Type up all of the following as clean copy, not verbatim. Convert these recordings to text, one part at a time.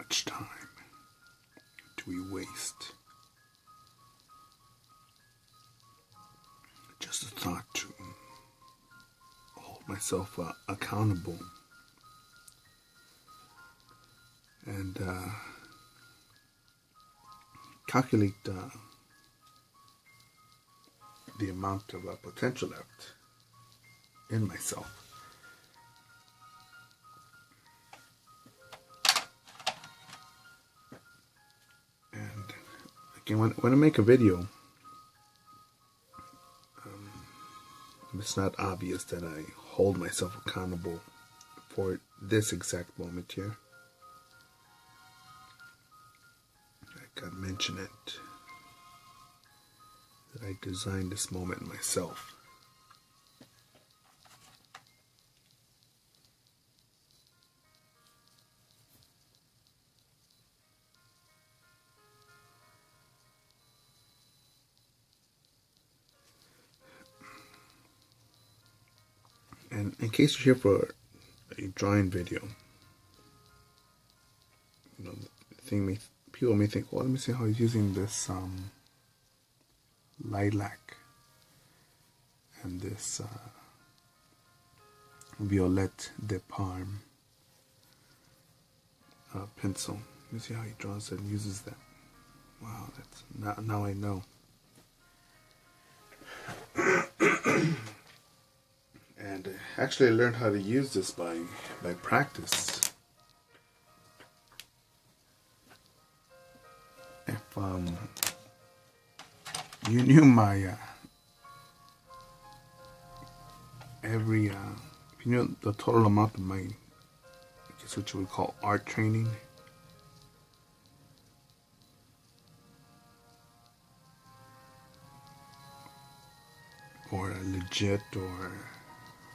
much time do we waste? Just a thought to hold myself accountable and calculate the amount of potential left in myself. And again, when I make a video, it's not obvious that I hold myself accountable for this exact moment here. I gotta mention it, that I designed this moment myself. And in case you're here for a drawing video, people may think, well, let me see how he's using this lilac and this Violette de Parme pencil. Let me see how he draws it and uses that. Wow, that's now I know. And actually I learned how to use this by practice. If you knew my if you knew the total amount of my, I guess what you would call art training, or a legit or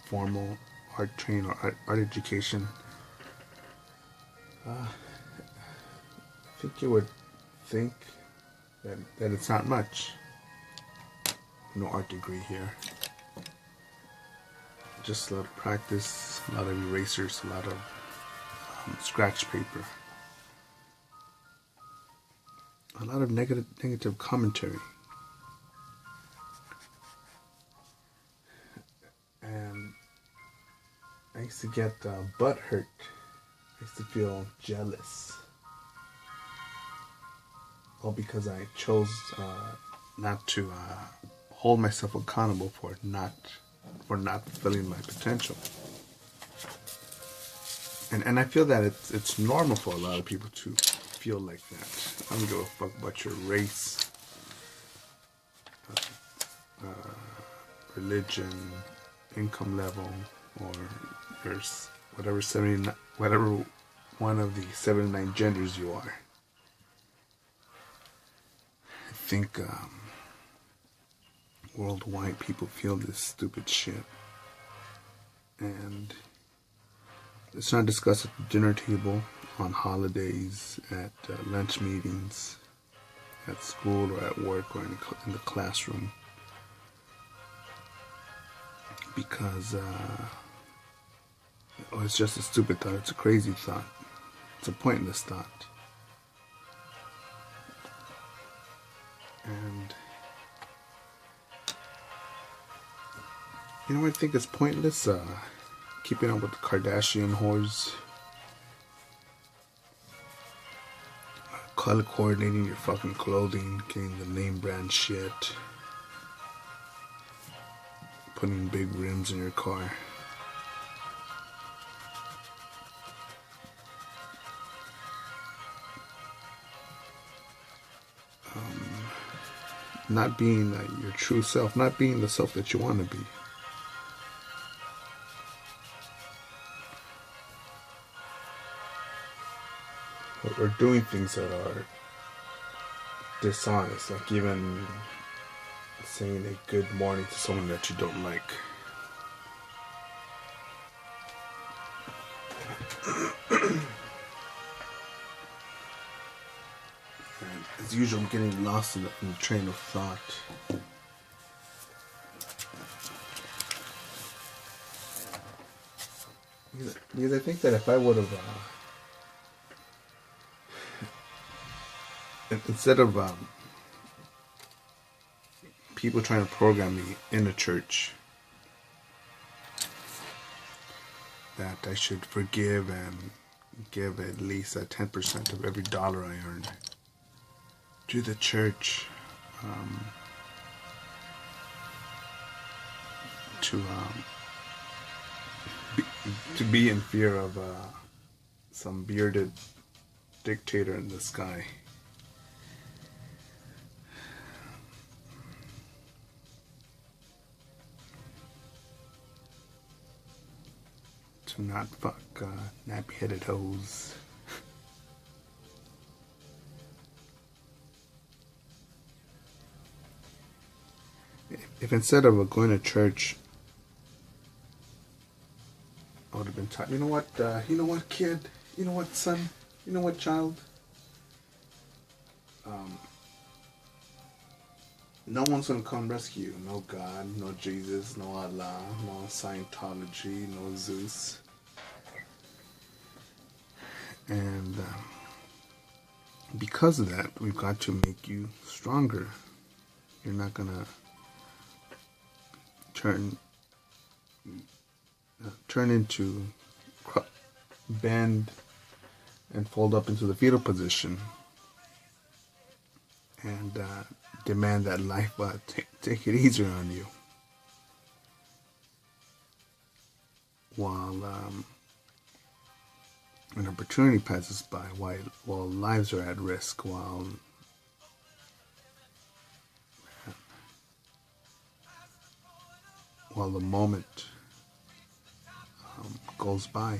formal art training or art education, I think you would think that it's not much. No art degree here. Just a lot of practice, a lot of erasers, a lot of scratch paper, a lot of negative commentary. And I used to get butt hurt. I used to feel jealous. All because I chose not to hold myself accountable for not fulfilling my potential. And I feel that it's normal for a lot of people to feel like that. I don't give a fuck about your race, religion, income level, or your whatever one of the 79 genders you are. I think worldwide people feel this stupid shit, and it's not discussed at the dinner table, on holidays, at lunch meetings, at school or at work or in the classroom, because it's just a stupid thought, it's a crazy thought, it's a pointless thought. And you know what I think is pointless? Keeping up with the Kardashian whores. Color coordinating your fucking clothing, getting the name brand shit. Putting big rims in your car. Not being your true self, not being the self that you want to be. Or doing things that are dishonest, like even saying a good morning to someone that you don't like. And as usual, I'm getting lost in the train of thought. Because I think that if I would have instead of people trying to program me in the church that I should forgive and give at least 10% of every dollar I earn to the church, to be in fear of some bearded dictator in the sky. To not fuck nappy-headed hoes. If instead of going to church, I would have been taught, you know what kid, you know what son, you know what child, no one's going to come rescue you. No God, no Jesus, no Allah, no Scientology, no Zeus. And because of that, we've got to make you stronger. You're not going to turn into, bend and fold up into the fetal position and demand that life take it easier on you, while an opportunity passes by, while lives are at risk, while the moment goes by.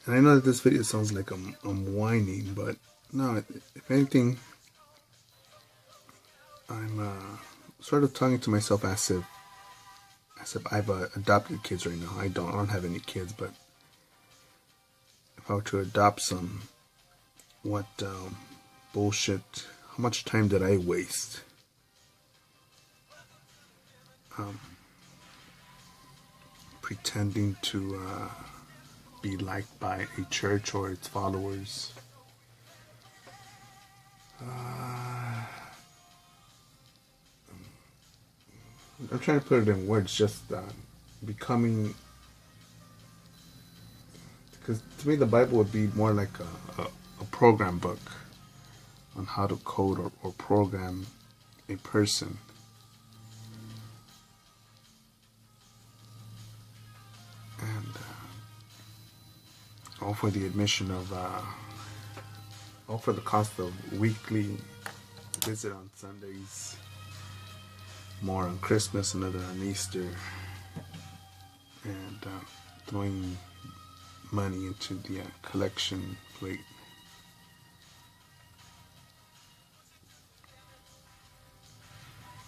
And I know that this video sounds like I'm whining, but no, if anything, I'm sort of talking to myself as if I've adopted kids right now. I don't have any kids, but if I were to adopt some, what bullshit, how much time did I waste pretending to be liked by a church or its followers? I'm trying to put it in words, just becoming, because to me the Bible would be more like a program book on how to code or program a person. And all for the admission of, all for the cost of weekly visit on Sundays, more on Christmas, another on Easter, and throwing money into the collection plate.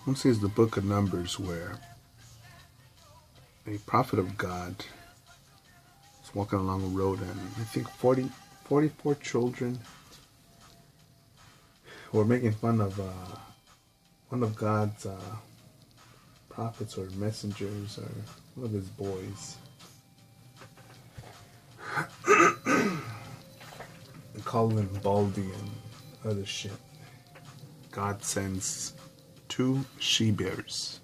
One says the book of Numbers, where a prophet of God was walking along a road, and I think 44 children were making fun of one of God's prophets or messengers, or one of his boys, and calling him Baldy and other shit. God sends 2 she-bears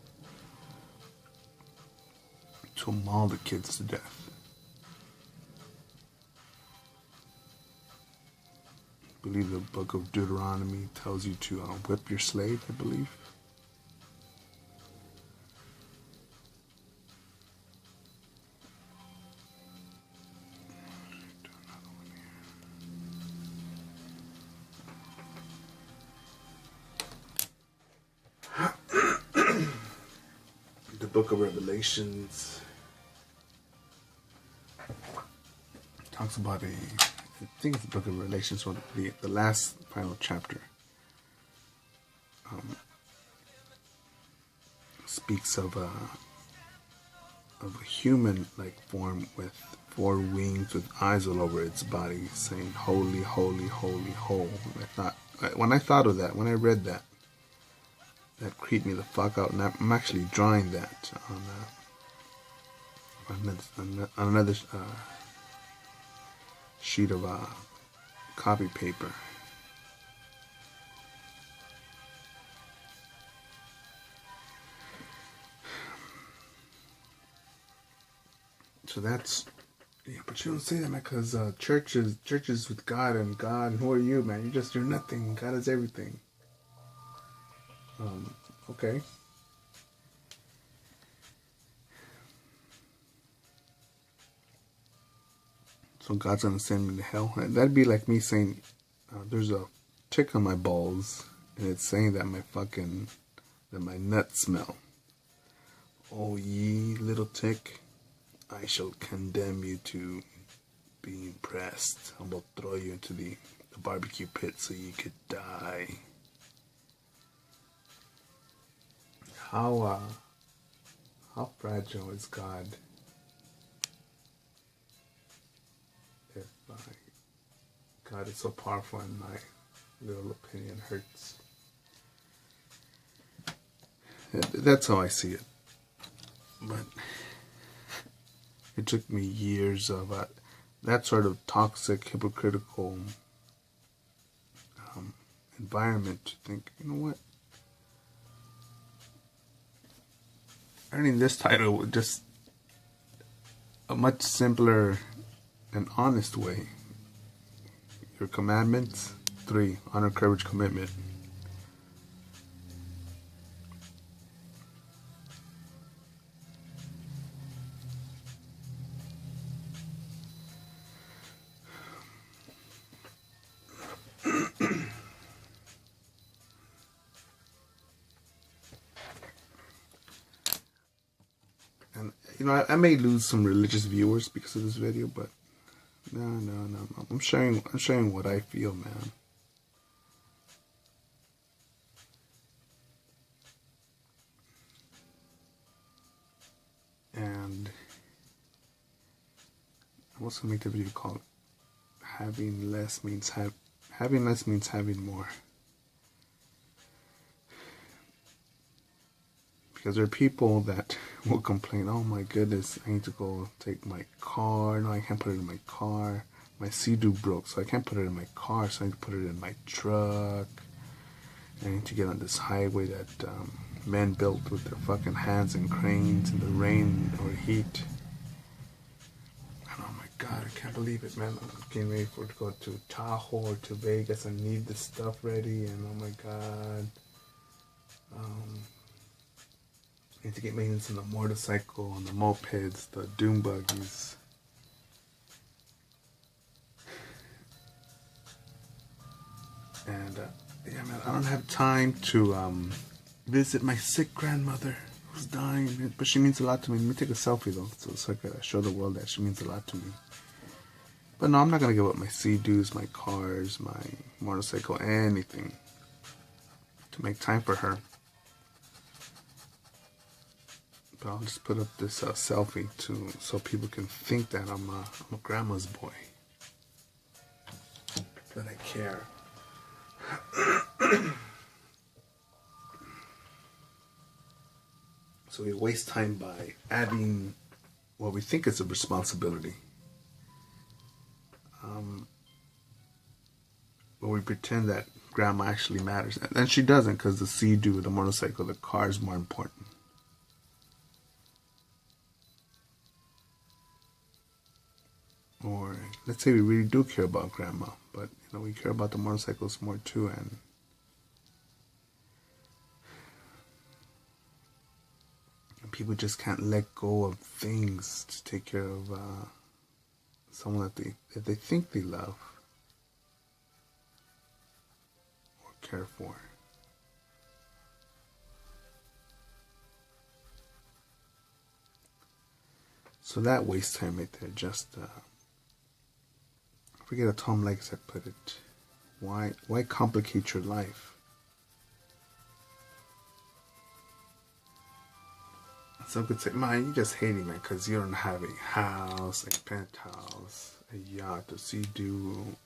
to maul the kids to death. I believe the book of Deuteronomy tells you to whip your slave, I believe. The book of Revelations talks about I think it's the book of Revelations, or the last final chapter, speaks of of a human-like form with four wings with eyes all over its body, saying "Holy, holy, holy, holy." When I thought of that, when I read that, that creeped me the fuck out. And I'm actually drawing that on another sheet of copy paper. So that's, yeah, but you don't say that, man, because churches with God, and who are you, man? You're nothing. God is everything. Okay. So God's gonna send me to hell. That'd be like me saying, there's a tick on my balls, and it's saying that my nuts smell. Oh, ye little tick, I shall condemn you to be impressed. I will throw you into the barbecue pit so you could die. How fragile is God? If God is so powerful and my little opinion hurts. That's how I see it. But it took me years of that sort of toxic, hypocritical environment to think, you know what? Earning this title was just a much simpler and honest way. Your commandments, 3, honor, courage, commitment. And I may lose some religious viewers because of this video, but no. I'm sharing what I feel, man. And I was gonna make the video called "Having Less Means Having More." Because there are people that will complain, oh my goodness, I need to go take my car. No, I can't put it in my car. My Sea-Doo broke, so I can't put it in my car, so I need to put it in my truck. I need to get on this highway that men built with their fucking hands and cranes in the rain or heat. And oh my God, I can't believe it, man. I'm getting ready to go to Tahoe or to Vegas. I need this stuff ready, and oh my God. I need to get maintenance on the motorcycle, on the mopeds, the doom buggies. And yeah, man, I don't have time to visit my sick grandmother who's dying, but she means a lot to me. Let me take a selfie though, so I can show the world that she means a lot to me. But no, I'm not gonna give up my Sea-Doos, my cars, my motorcycle, anything to make time for her. But I'll just put up this selfie so people can think that I'm a grandma's boy, that I care. So we waste time by adding what we think is a responsibility. But we pretend that grandma actually matters. And she doesn't, because the Sea-Doo, the motorcycle, the car is more important. Or let's say we really do care about grandma, but we care about the motorcycles more too, and people just can't let go of things to take care of someone that they think they love or care for. So that waste time right there, just I forget how Tom Legs had put it. Why complicate your life? Some could say, man, you just hating, man, because you don't have a house, a penthouse, a yacht, a sea-doo,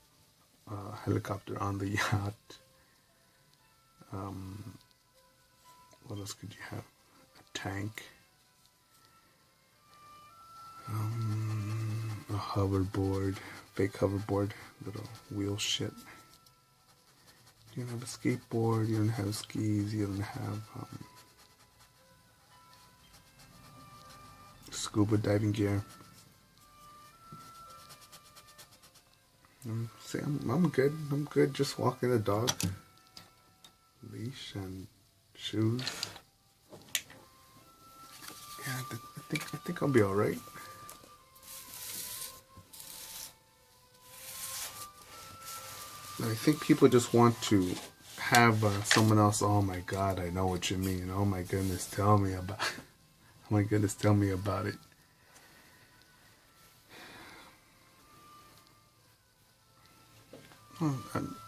helicopter on the yacht. What else could you have? A tank. A hoverboard, fake hoverboard, little wheel shit. You don't have a skateboard, you don't have skis, you don't have scuba diving gear. Say I'm good. I'm good just walking the dog. Leash and shoes. Yeah, I think I'll be all right. I think people just want to have someone else. Oh my God, I know what you mean. Oh my goodness, tell me about. Oh my goodness, tell me about it. Well,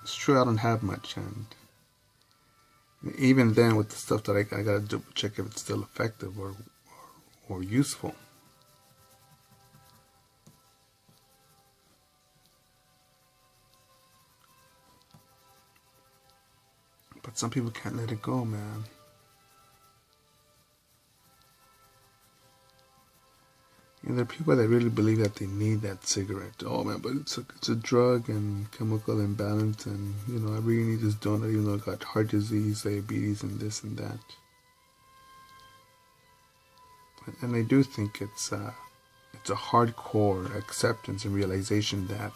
it's true, I don't have much, and even then, with the stuff that I gotta do, check if it's still effective or useful. But some people can't let it go, man. And there are people that really believe that they need that cigarette. Oh man, but it's a drug and chemical imbalance, and you know I really need this donut even though I got heart disease, diabetes, and this and that. And I do think it's a hardcore acceptance and realization that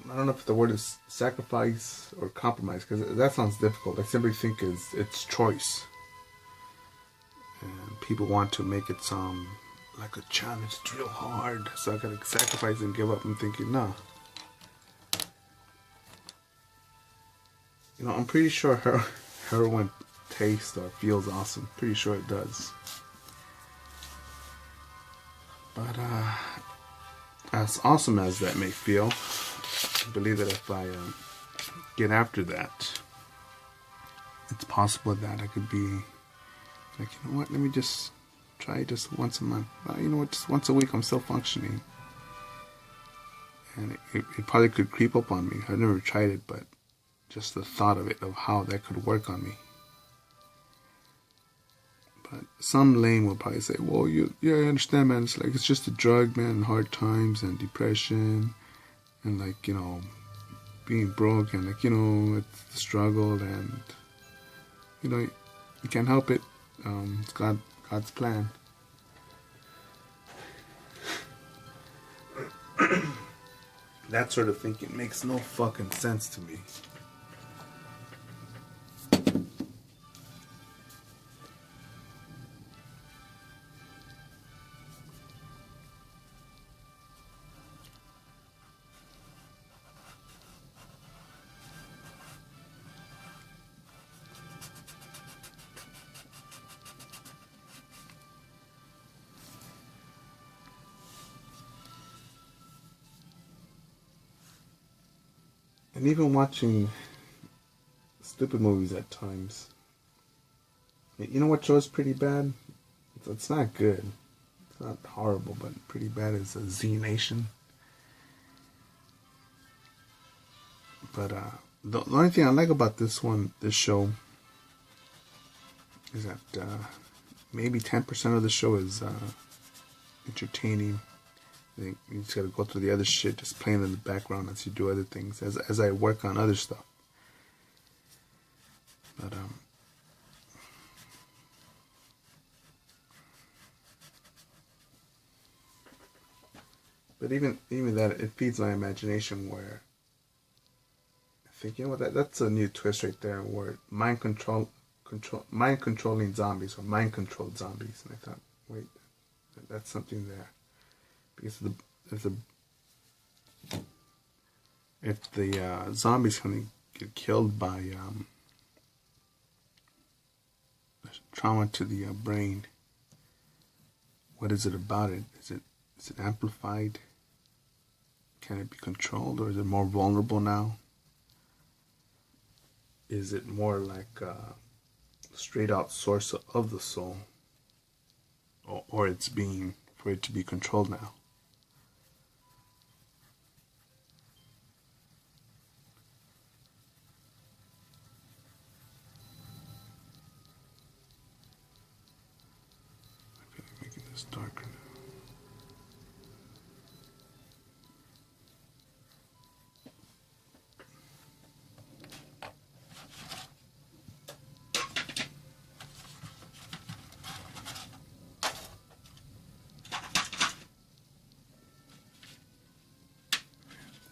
I don't know if the word is sacrifice or compromise, because that sounds difficult. I simply think it's choice. And people want to make it sound like a challenge, it's real hard, so I gotta sacrifice and give up. I'm thinking, nah. You know, I'm pretty sure heroin tastes or feels awesome. Pretty sure it does. But as awesome as that may feel, I believe that if I get after that, it's possible that I could be like, you know what, let me just try just once a month. You know what, just once a week I'm still functioning. And it probably could creep up on me. I've never tried it, but just the thought of it, of how that could work on me. But some lame will probably say, well, yeah, I understand, man. It's like, it's just a drug, man, and hard times and depression and like, you know, being broke and like, you know, it's the struggle and, you know, you can't help it. It's God's plan. That sort of thinking makes no fucking sense to me. And even watching stupid movies at times. You know what show is pretty bad? It's not good. It's not horrible, but pretty bad. Is Z Nation. But the only thing I like about this show, is that maybe 10% of the show is entertaining. You just gotta go through the other shit, just playing in the background as you do other things, as I work on other stuff. But even that, it feeds my imagination. Where I think, you know what, that's a new twist right there. Where mind controlling zombies, or mind controlled zombies. And I thought, wait, that's something there. Because if the zombies gonna get killed by trauma to the brain, what is it about it? Is it amplified? Can it be controlled, or is it more vulnerable now? is it more like a straight out source of the soul, or it's being for it to be controlled now? Okay, making this darker now.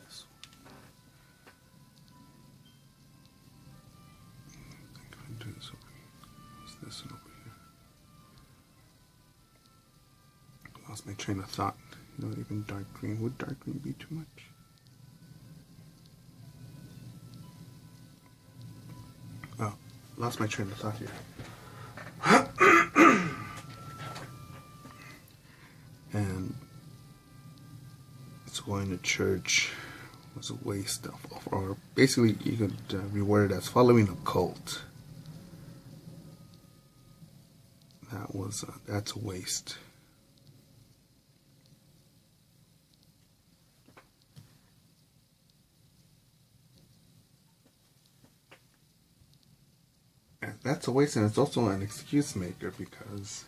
This one. I think if I do this over here, what's this one over here? Lost my train of thought. You know, even dark green. Would dark green be too much? Oh, lost my train of thought here. And it's going to church was a waste of, or basically you could reword it as following a cult. That's a waste. And that's a waste, and it's also an excuse maker because,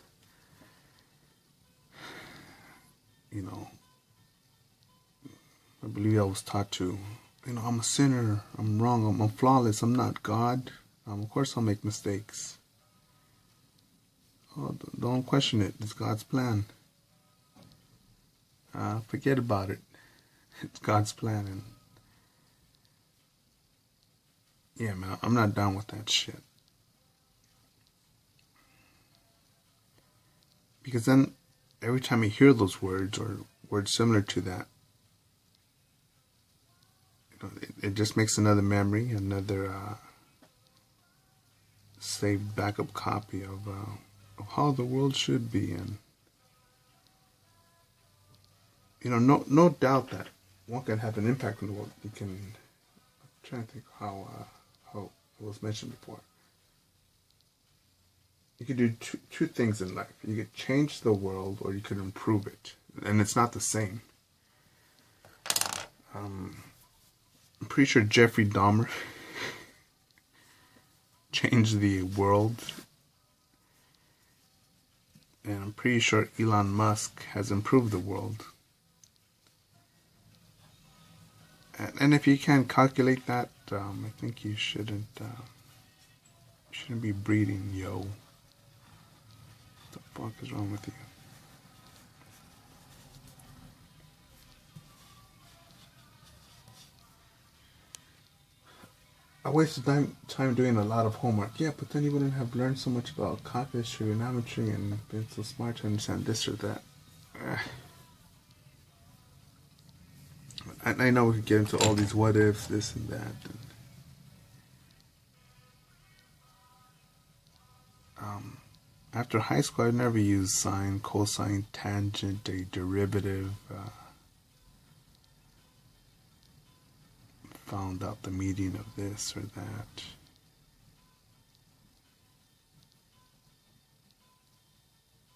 you know, I believe I was taught to, you know, I'm a sinner, I'm wrong, I'm flawless, I'm not God. Of course I'll make mistakes. Oh, don't question it. It's God's plan. Forget about it. It's God's plan, and yeah, man, I'm not down with that shit. Because then, every time you hear those words or words similar to that, you know, it just makes another memory, another saved backup copy of how the world should be, and you know, no doubt that one can have an impact on the world. You can. I'm trying to think how it was mentioned before. You could do two things in life. You could change the world, or you could improve it, and it's not the same. I'm pretty sure Jeffrey Dahmer changed the world, and I'm pretty sure Elon Musk has improved the world. And if you can't calculate that, I think you shouldn't be breeding, yo. What the fuck is wrong with you? I wasted time doing a lot of homework. Yeah, but then you wouldn't have learned so much about caucus trigonometry and been so smart to understand this or that. I know we could get into all these what ifs, this and that. After high school, I never used sine, cosine, tangent, a derivative. Found out the meaning of this or that.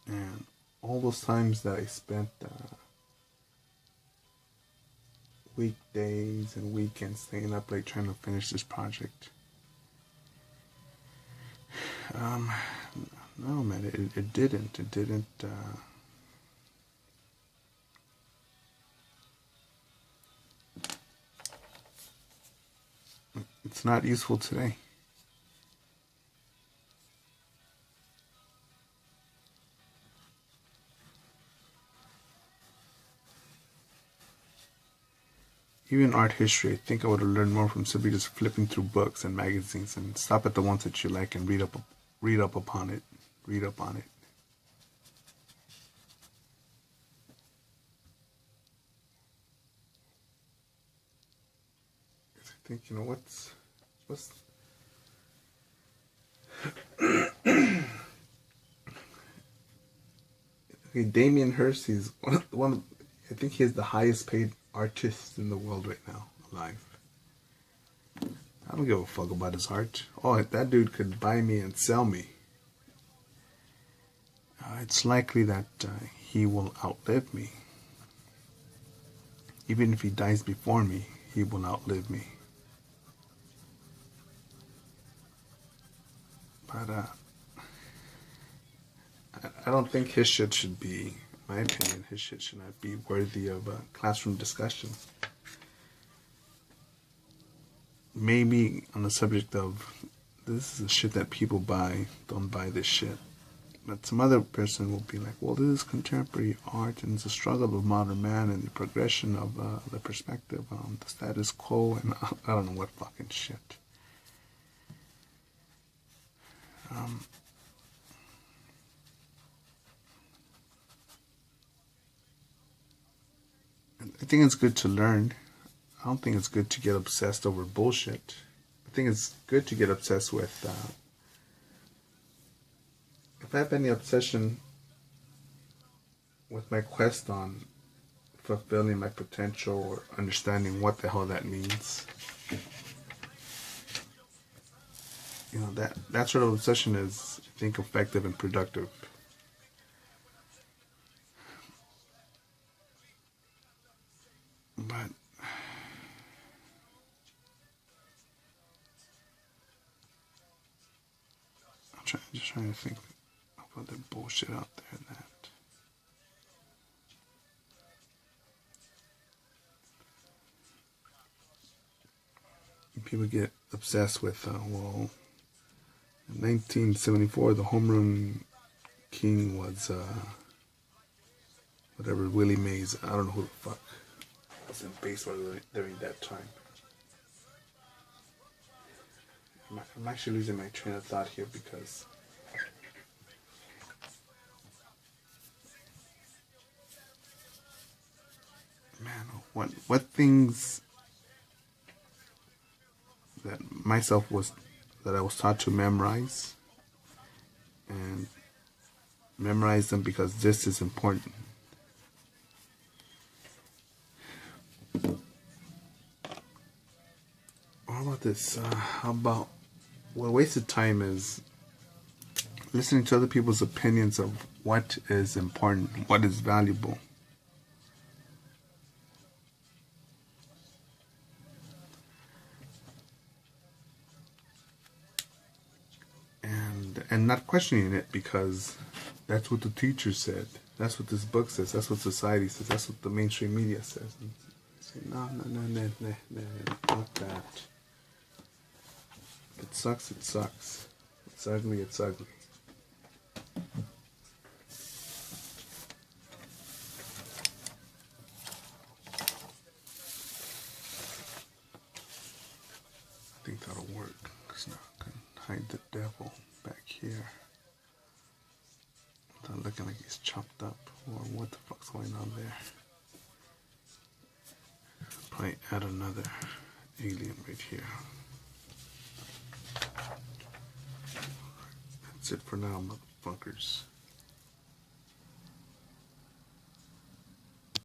And all those times that I spent weekdays and weekends staying up late trying to finish this project. No, man, it didn't. It didn't. It's not useful today. Even art history, I think I would have learned more from simply just flipping through books and magazines and stop at the ones that you like and read up upon it. Read up on it. I think, you know, what's okay, Damien Hirst, he's one I think he's the highest paid artist in the world right now, alive. I don't give a fuck about his art. Oh, that dude could buy me and sell me. It's likely that he will outlive me. Even if he dies before me, he will outlive me. But I don't think his shit should be, in my opinion, his shit should not be worthy of a classroom discussion. Maybe on the subject of, this is the shit that people buy, don't buy this shit. But some other person will be like, well, this is contemporary art and it's a struggle of modern man and the progression of the perspective on the status quo and I don't know what fucking shit. I think it's good to learn. I don't think it's good to get obsessed over bullshit. I think it's good to get obsessed with if I have any obsession with my quest on fulfilling my potential or understanding what the hell that means, you know, that sort of obsession is, I think, effective and productive. But just trying to think of other bullshit out there that people get obsessed with. Well, in 1974, the homeroom king was whatever, Willie Mays. I don't know who the fuck was in baseball during that time. I'm actually losing my train of thought here because man, what things that I was taught to memorize and memorize them because this is important. How about this? How about what a waste of time is listening to other people's opinions of what is important, what is valuable. And not questioning it because that's what the teacher said. That's what this book says. That's what society says. That's what the mainstream media says. And say, no, not that. It sucks, it sucks. It's ugly, it's ugly. I think that'll work, because now I can hide the devil back here without looking like he's chopped up, or what the fuck's going on there. Probably add another alien right here. That's it for now, motherfuckers.